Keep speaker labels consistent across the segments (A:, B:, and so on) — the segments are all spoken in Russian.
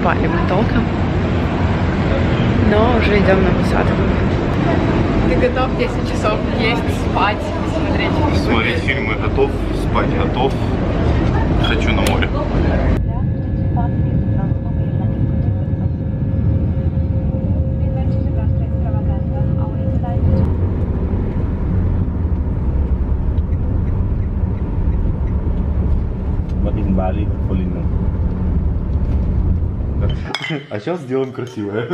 A: поспали мы толком, но уже идем на посадку. Ты готов 10 часов есть, спать, смотреть фильмы?
B: Смотреть фильмы готов, спать готов. Хочу на море.
C: Бали, Полина.
B: А сейчас сделаем красивое.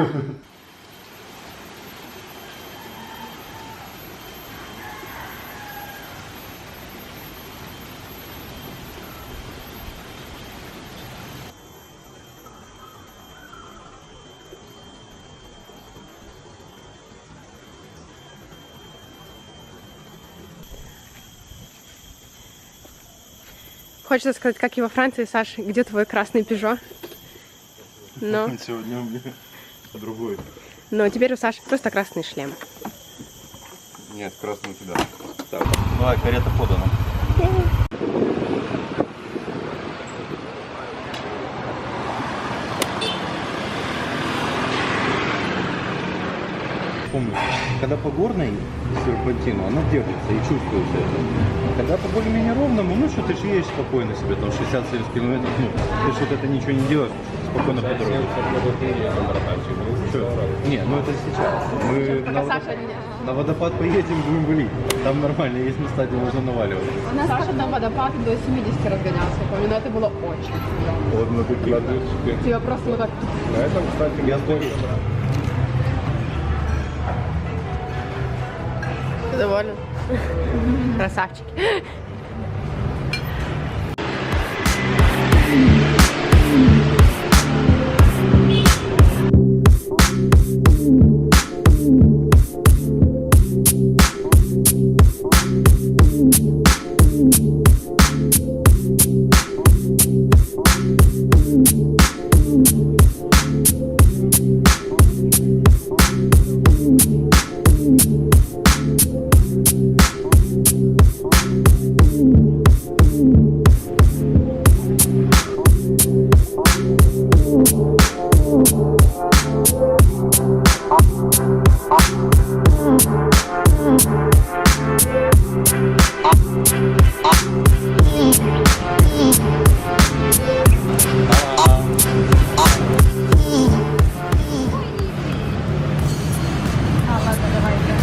A: Хочется сказать, как и во Франции, Саш, где твой красный Пежо? Но...
B: Сегодня у меня другой.
A: Но теперь у Саши просто красный шлем.
B: Нет, красный туда. Так, давай, карета подана. Помню, когда по горной серпантину, она держится и чувствуется это. А когда по более-менее ровному, ну что ты же едешь спокойно себе, там 60-70 километров, ну, ты же вот это ничего не делаешь, спокойно по дороге. Не, ну это сейчас. Мы на водопад поедем, будем валить. Там нормально, есть места, где можно наваливать.
A: У нас Саша на водопад до 70 разгонялся, я помню, но это было очень.
B: Вот на выкладываешь.
A: Тебя просто вот так...
B: На этом, кстати, я тоже.
A: Ты доволен? Красавчики.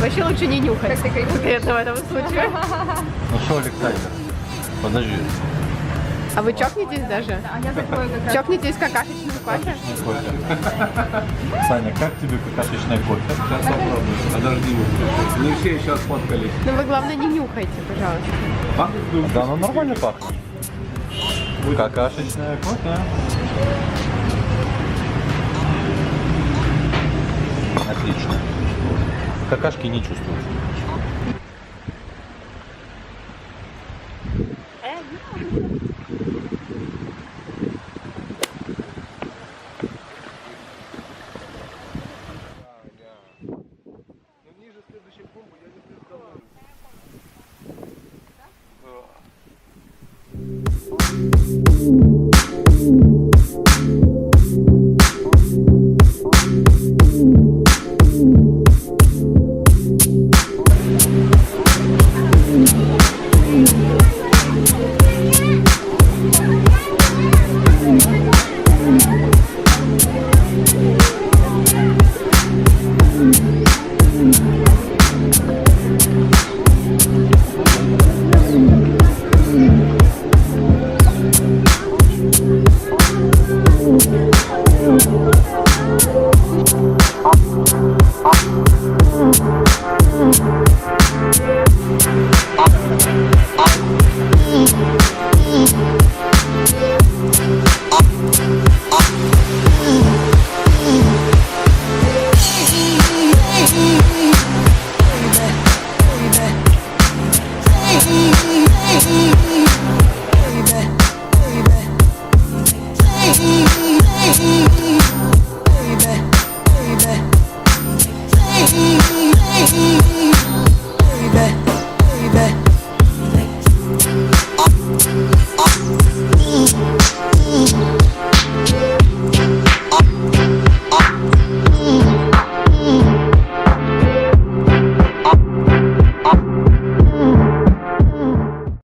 A: Вообще лучше не нюхать конкретно в этом случае.
B: Ну что, Александр, подожди.
A: А вы чокнетесь даже? А я такой как раз... Чокнетесь какашечным кофе?
B: Саня, как тебе какашечный кофе? Сейчас попробуем. Подожди, не все еще сфоткались.
A: Ну вы главное не нюхайте, пожалуйста.
B: Пахнет? Да, оно нормально пахнет. Какашечное кофе. Отлично. Какашки не чувствуют.